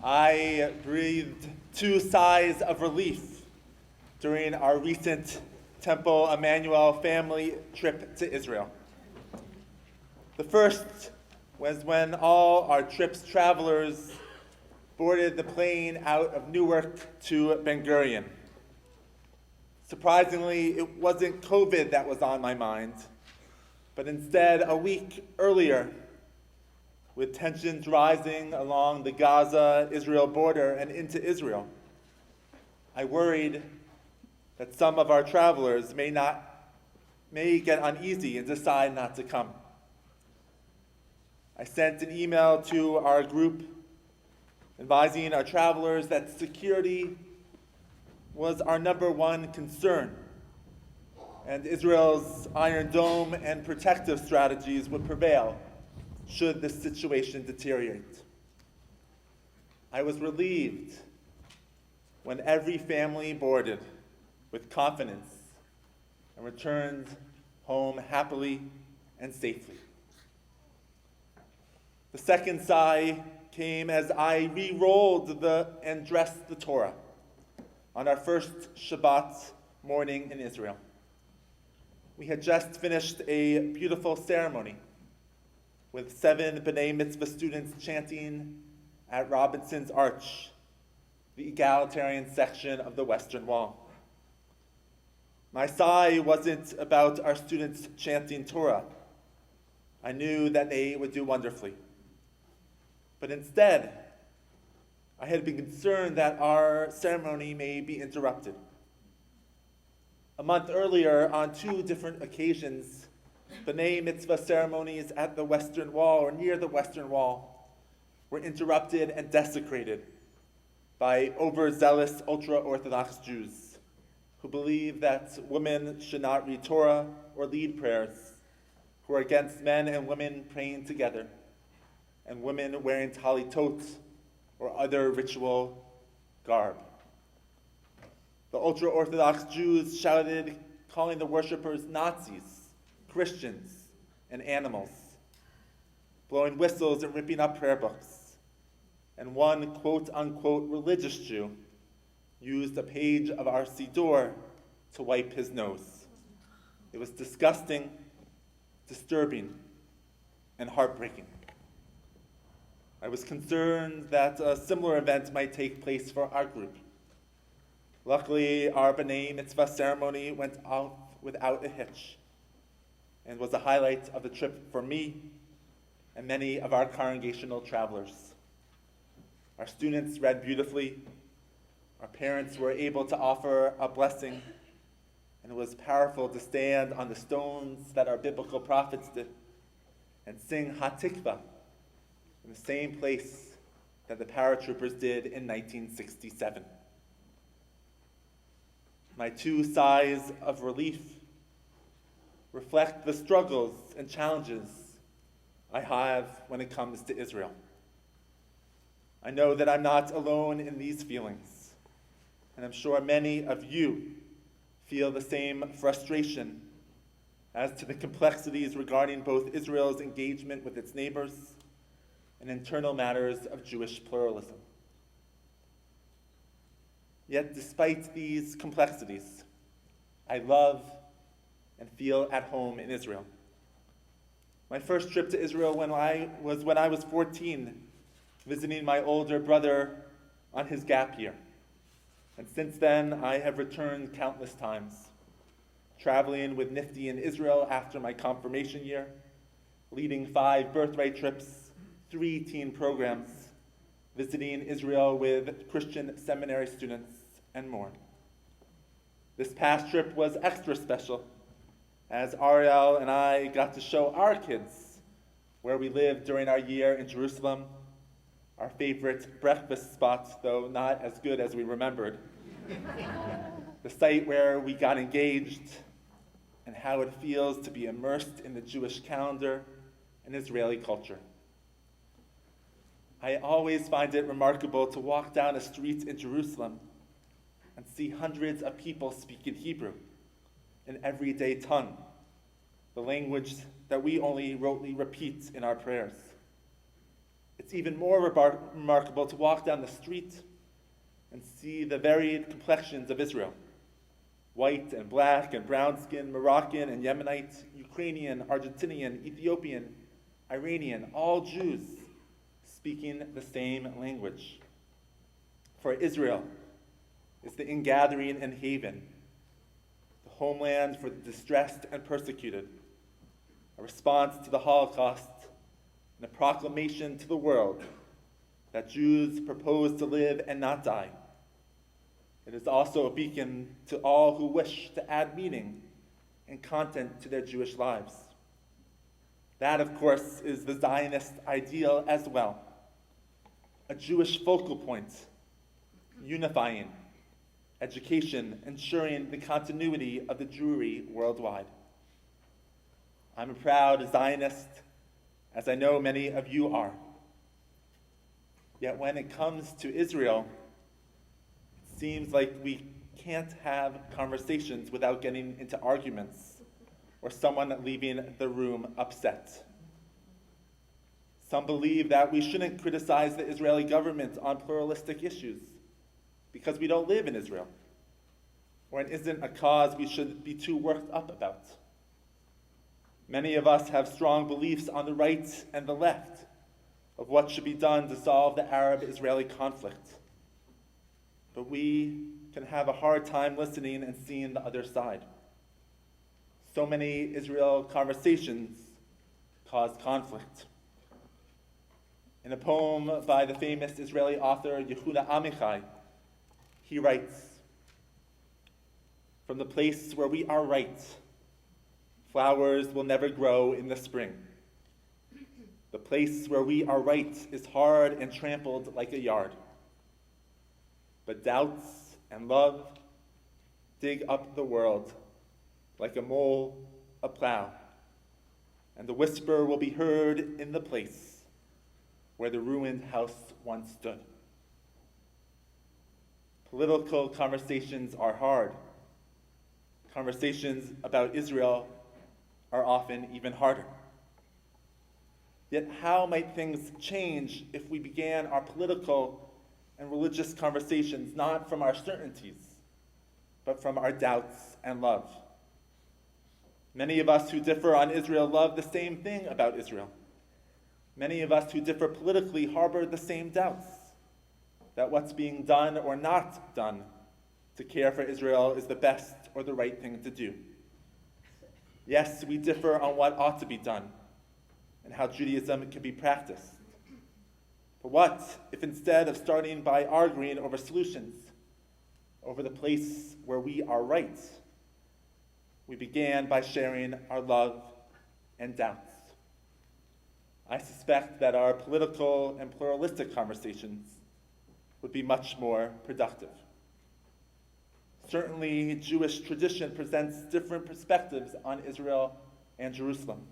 I breathed 2 sighs of relief during our recent Temple Emanu-El family trip to Israel. The first was when all our trip's travelers boarded the plane out of Newark to Ben Gurion. Surprisingly, it wasn't COVID that was on my mind, but instead a week earlier, with tensions rising along the Gaza-Israel border and into Israel, I worried that some of our travelers may get uneasy and decide not to come. I sent an email to our group advising our travelers that security was our number one concern, and Israel's Iron Dome and protective strategies would prevail should the situation deteriorate. I was relieved when every family boarded with confidence and returned home happily and safely. The second sigh came as I re-rolled and dressed the Torah on our first Shabbat morning in Israel. We had just finished a beautiful ceremony with 7 B'nai Mitzvah students chanting at Robinson's Arch, the egalitarian section of the Western Wall. My sigh wasn't about our students chanting Torah. I knew that they would do wonderfully. But instead, I had been concerned that our ceremony may be interrupted. A month earlier, on 2 different occasions, B'nai Mitzvah ceremonies at the Western Wall or near the Western Wall were interrupted and desecrated by overzealous ultra-Orthodox Jews who believe that women should not read Torah or lead prayers, who are against men and women praying together, and women wearing talitot or other ritual garb. The ultra-Orthodox Jews shouted, calling the worshippers Nazis, Christians, and animals, blowing whistles and ripping up prayer books. And one quote-unquote religious Jew used a page of our Siddur to wipe his nose. It was disgusting, disturbing, and heartbreaking. I was concerned that a similar event might take place for our group. Luckily, our B'nai Mitzvah ceremony went off without a hitch and was a highlight of the trip for me and many of our congregational travelers. Our students read beautifully, our parents were able to offer a blessing, and it was powerful to stand on the stones that our biblical prophets did and sing Hatikvah in the same place that the paratroopers did in 1967. My 2 sighs of relief reflect the struggles and challenges I have when it comes to Israel. I know that I'm not alone in these feelings, and I'm sure many of you feel the same frustration as to the complexities regarding both Israel's engagement with its neighbors and internal matters of Jewish pluralism. Yet despite these complexities, I love and feel at home in Israel. My first trip to Israel when I was 14, visiting my older brother on his gap year. And since then, I have returned countless times, traveling with Nifty in Israel after my confirmation year, leading 5 birthright trips, 3 teen programs, visiting Israel with Christian seminary students, and more. This past trip was extra special, as Ariel and I got to show our kids where we lived during our year in Jerusalem, our favorite breakfast spot, though not as good as we remembered, the site where we got engaged, and how it feels to be immersed in the Jewish calendar and Israeli culture. I always find it remarkable to walk down a street in Jerusalem and see hundreds of people speaking Hebrew, an everyday tongue, the language that we only rotely repeat in our prayers. It's even more remarkable to walk down the street and see the varied complexions of Israel. White and black and brown skin, Moroccan and Yemenite, Ukrainian, Argentinian, Ethiopian, Iranian, all Jews speaking the same language. For Israel is the ingathering and haven, the homeland for the distressed and persecuted, a response to the Holocaust, and a proclamation to the world that Jews propose to live and not die. It is also a beacon to all who wish to add meaning and content to their Jewish lives. That, of course, is the Zionist ideal as well. A Jewish focal point, unifying, education, ensuring the continuity of the Jewry worldwide. I'm a proud Zionist, as I know many of you are. Yet when it comes to Israel, it seems like we can't have conversations without getting into arguments or someone leaving the room upset. Some believe that we shouldn't criticize the Israeli government on pluralistic issues because we don't live in Israel, or it isn't a cause we should be too worked up about. Many of us have strong beliefs on the right and the left of what should be done to solve the Arab-Israeli conflict. But we can have a hard time listening and seeing the other side. So many Israel conversations cause conflict. In a poem by the famous Israeli author Yehuda Amichai, he writes, "From the place where we are right, flowers will never grow in the spring. The place where we are right is hard and trampled like a yard. But doubts and love dig up the world like a mole, a plow, and the whisper will be heard in the place where the ruined house once stood." Political conversations are hard. Conversations about Israel are often even harder. Yet how might things change if we began our political and religious conversations not from our certainties, but from our doubts and love? Many of us who differ on Israel love the same thing about Israel. Many of us who differ politically harbor the same doubts, that what's being done or not done to care for Israel is the best or the right thing to do. Yes, we differ on what ought to be done and how Judaism can be practiced. But what if instead of starting by arguing over solutions, over the place where we are right, we began by sharing our love and doubts? I suspect that our political and pluralistic conversations would be much more productive. Certainly, Jewish tradition presents different perspectives on Israel and Jerusalem.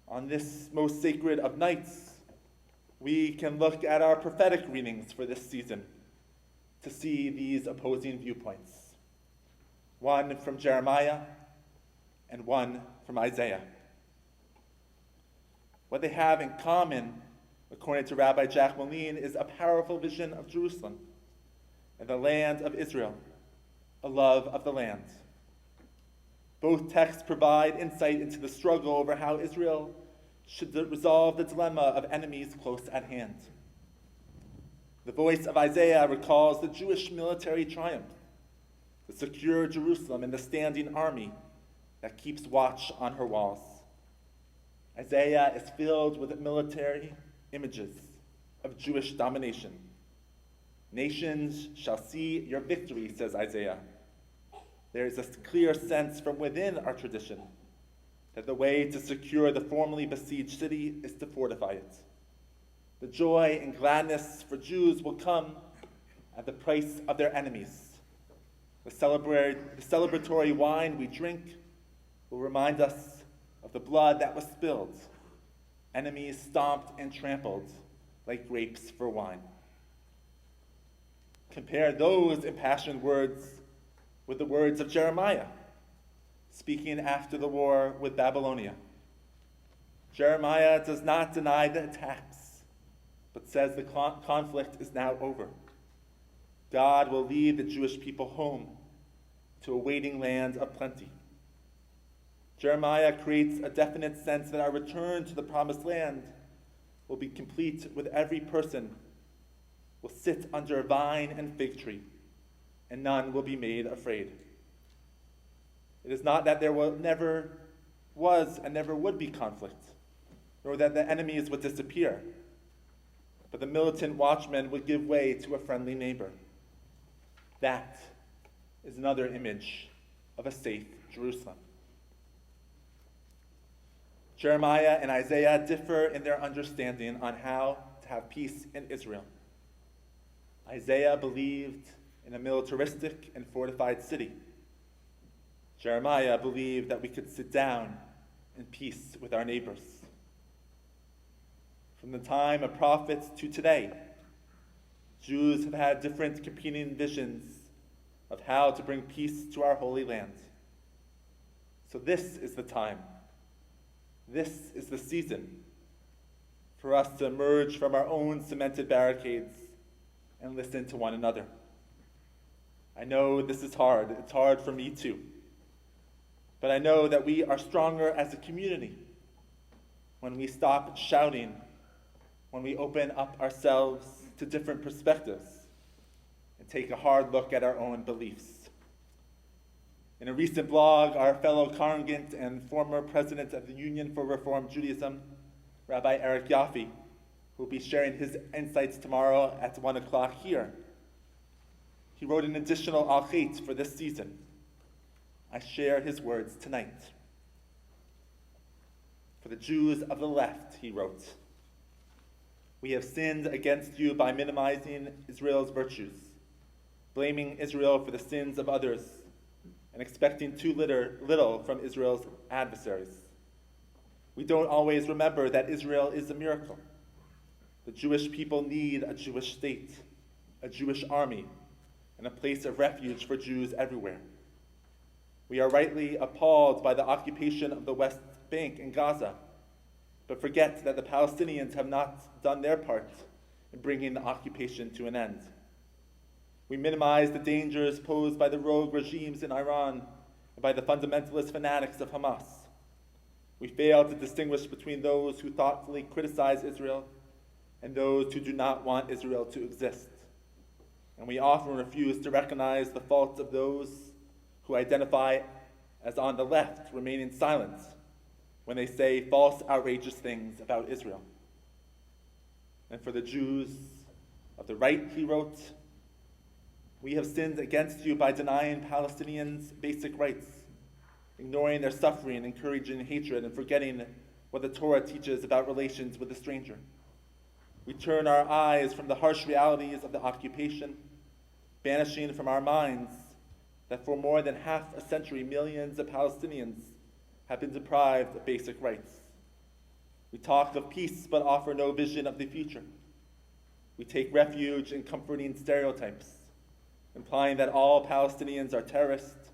On this most sacred of nights, we can look at our prophetic readings for this season to see these opposing viewpoints. One from Jeremiah and one from Isaiah. What they have in common, according to Rabbi Jack Moline, is a powerful vision of Jerusalem and the land of Israel, a love of the land. Both texts provide insight into the struggle over how Israel should resolve the dilemma of enemies close at hand. The voice of Isaiah recalls the Jewish military triumph, the secure Jerusalem and the standing army that keeps watch on her walls. Isaiah is filled with military images of Jewish domination. Nations shall see your victory, says Isaiah. There is a clear sense from within our tradition that the way to secure the formerly besieged city is to fortify it. The joy and gladness for Jews will come at the price of their enemies. The celebratory wine we drink will remind us of the blood that was spilled, enemies stomped and trampled like grapes for wine. Compare those impassioned words with the words of Jeremiah, speaking after the war with Babylonia. Jeremiah does not deny the attacks, but says the conflict is now over. God will lead the Jewish people home to a waiting land of plenty. Jeremiah creates a definite sense that our return to the promised land will be complete with every person will sit under a vine and fig tree, and none will be made afraid. It is not that there never was and never would be conflict, nor that the enemies would disappear, but the militant watchman would give way to a friendly neighbor. That is another image of a safe Jerusalem. Jeremiah and Isaiah differ in their understanding on how to have peace in Israel. Isaiah believed in a militaristic and fortified city. Jeremiah believed that we could sit down in peace with our neighbors. From the time of prophets to today, Jews have had different competing visions of how to bring peace to our Holy Land. So this is the time. This is the season for us to emerge from our own cemented barricades and listen to one another. I know this is hard. It's hard for me too. But I know that we are stronger as a community when we stop shouting, when we open up ourselves to different perspectives and take a hard look at our own beliefs. In a recent blog, our fellow congregant and former president of the Union for Reform Judaism, Rabbi Eric Yaffe, who will be sharing his insights tomorrow at 1 o'clock here, he wrote an additional al-Chet for this season. I share his words tonight. For the Jews of the left, he wrote, we have sinned against you by minimizing Israel's virtues, blaming Israel for the sins of others, and expecting too little from Israel's adversaries. We don't always remember that Israel is a miracle. The Jewish people need a Jewish state, a Jewish army, and a place of refuge for Jews everywhere. We are rightly appalled by the occupation of the West Bank and Gaza, but forget that the Palestinians have not done their part in bringing the occupation to an end. We minimize the dangers posed by the rogue regimes in Iran and by the fundamentalist fanatics of Hamas. We fail to distinguish between those who thoughtfully criticize Israel and those who do not want Israel to exist. And we often refuse to recognize the faults of those who identify as on the left, remaining silent when they say false, outrageous things about Israel. And for the Jews of the right, he wrote, we have sinned against you by denying Palestinians basic rights, ignoring their suffering, encouraging hatred, and forgetting what the Torah teaches about relations with a stranger. We turn our eyes from the harsh realities of the occupation, banishing from our minds that for more than half a century, millions of Palestinians have been deprived of basic rights. We talk of peace but offer no vision of the future. We take refuge in comforting stereotypes, implying that all Palestinians are terrorists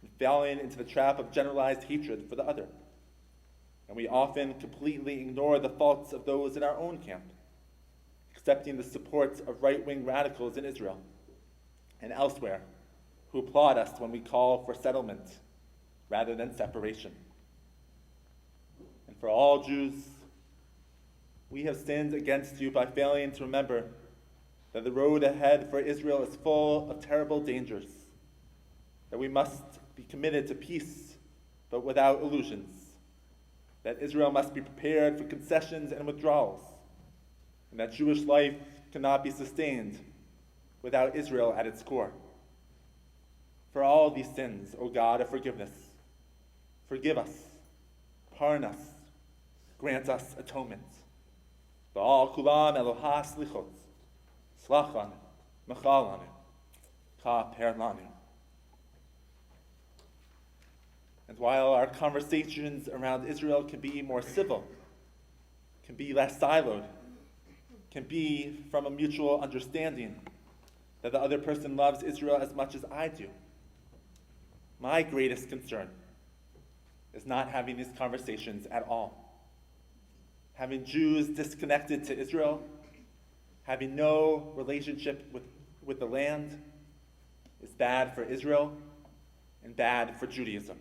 and falling into the trap of generalized hatred for the other. And we often completely ignore the faults of those in our own camp, accepting the support of right-wing radicals in Israel and elsewhere who applaud us when we call for settlement rather than separation. And for all Jews, we have sinned against you by failing to remember that the road ahead for Israel is full of terrible dangers, that we must be committed to peace, but without illusions, that Israel must be prepared for concessions and withdrawals, and that Jewish life cannot be sustained without Israel at its core. For all these sins, O God of forgiveness, forgive us, pardon us, grant us atonement. Ba'al kulam Eloha slichot, slachan, mechalanu, ka perlanu. And while our conversations around Israel can be more civil, can be less siloed, can be from a mutual understanding that the other person loves Israel as much as I do, my greatest concern is not having these conversations at all. Having Jews disconnected to Israel having no relationship with the land, is bad for Israel and bad for Judaism.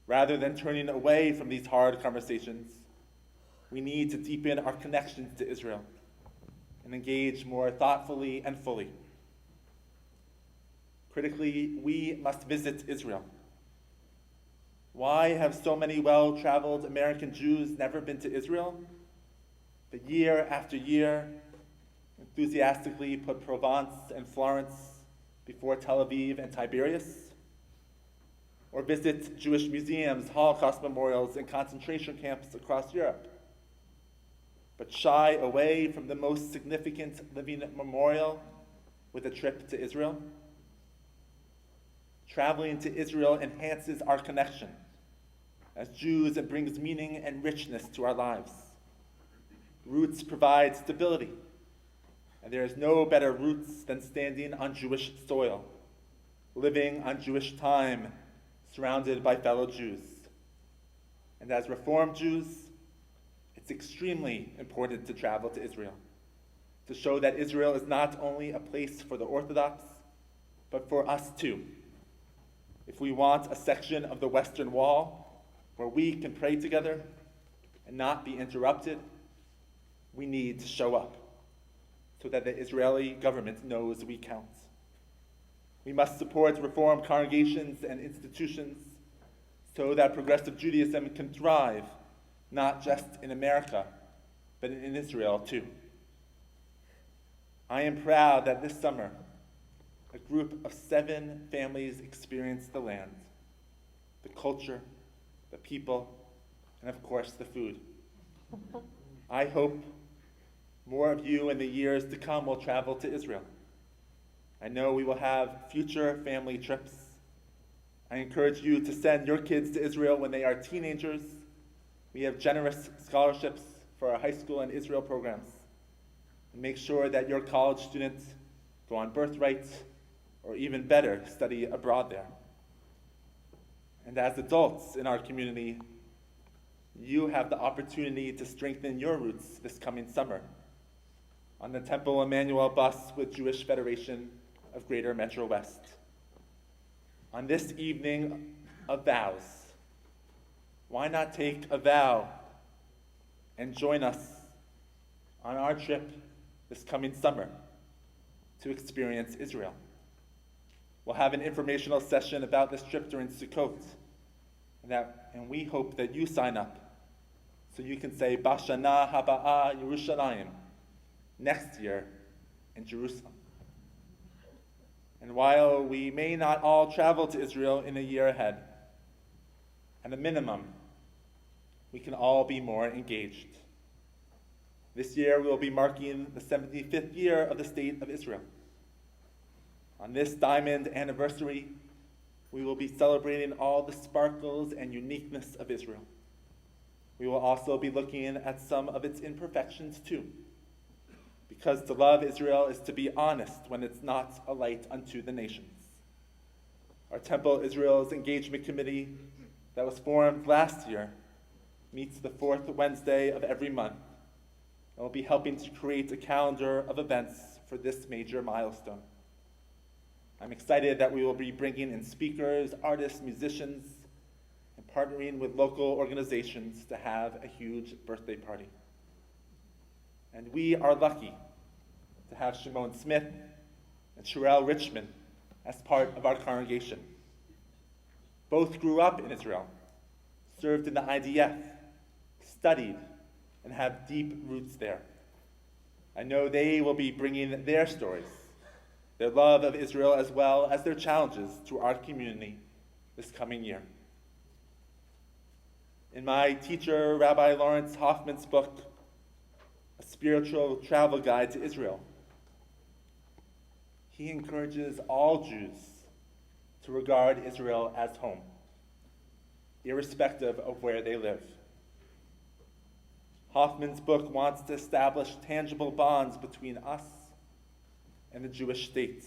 Rather than turning away from these hard conversations, we need to deepen our connections to Israel and engage more thoughtfully and fully. Critically, we must visit Israel. Why have so many well-traveled American Jews never been to Israel, but year after year enthusiastically put Provence and Florence before Tel Aviv and Tiberias? Or visit Jewish museums, Holocaust memorials, and concentration camps across Europe, but shy away from the most significant living memorial with a trip to Israel? Traveling to Israel enhances our connection as Jews and brings meaning and richness to our lives. Roots provide stability, and there is no better roots than standing on Jewish soil, living on Jewish time, surrounded by fellow Jews. And as Reformed Jews, it's extremely important to travel to Israel, to show that Israel is not only a place for the Orthodox, but for us too. If we want a section of the Western Wall where we can pray together and not be interrupted, we need to show up so that the Israeli government knows we count. We must support Reformed congregations and institutions so that progressive Judaism can thrive, not just in America, but in Israel too. I am proud that this summer, a group of 7 families experienced the land, the culture, the people, and of course the food. I hope more of you in the years to come will travel to Israel. I know we will have future family trips. I encourage you to send your kids to Israel when they are teenagers. We have generous scholarships for our high school and Israel programs. And make sure that your college students go on birthright, or even better, study abroad there. And as adults in our community, you have the opportunity to strengthen your roots this coming summer on the Temple Emanu-El bus with Jewish Federation of Greater Metro West. On this evening of vows, why not take a vow and join us on our trip this coming summer to experience Israel? We'll have an informational session about this trip during Sukkot, and we hope that you sign up so you can say Bashana Haba'a Yerushalayim, next year in Jerusalem. And while we may not all travel to Israel in a year ahead, at a minimum, we can all be more engaged. This year we will be marking the 75th year of the State of Israel. On this diamond anniversary, we will be celebrating all the sparkles and uniqueness of Israel. We will also be looking at some of its imperfections too, because to love Israel is to be honest when it's not a light unto the nations. Our Temple Israel's Engagement Committee that was formed last year meets the 4th Wednesday of every month and will be helping to create a calendar of events for this major milestone. I'm excited that we will be bringing in speakers, artists, musicians, and partnering with local organizations to have a huge birthday party. And we are lucky to have Shimon Smith and Sherelle Richmond as part of our congregation. Both grew up in Israel, served in the IDF, studied, and have deep roots there. I know they will be bringing their stories, their love of Israel, as well as their challenges to our community this coming year. In my teacher, Rabbi Lawrence Hoffman's book, A Spiritual Travel Guide to Israel, he encourages all Jews to regard Israel as home, irrespective of where they live. Hoffman's book wants to establish tangible bonds between us and the Jewish state,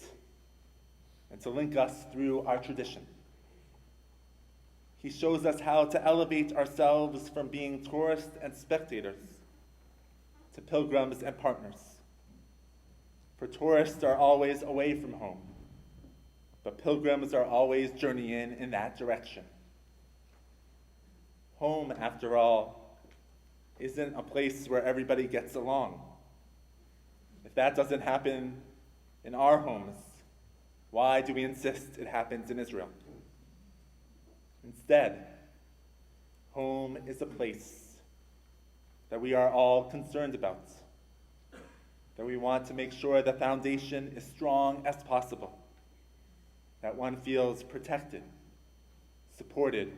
and to link us through our tradition. He shows us how to elevate ourselves from being tourists and spectators to pilgrims and partners, For tourists are always away from home, but pilgrims are always journeying in that direction. Home, after all, isn't a place where everybody gets along. If that doesn't happen in our homes, why do we insist it happens in Israel? Instead, home is a place that we are all concerned about, that we want to make sure the foundation is strong as possible, that one feels protected, supported,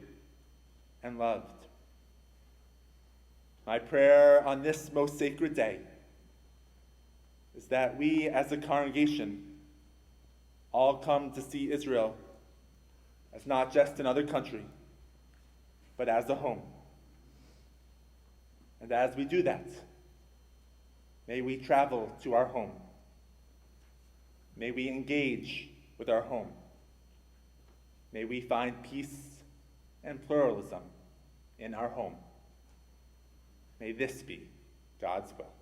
and loved. My prayer on this most sacred day is that we as a congregation all come to see Israel as not just another country, but as a home. And as we do that, may we travel to our home. May we engage with our home. May we find peace and pluralism in our home. May this be God's will.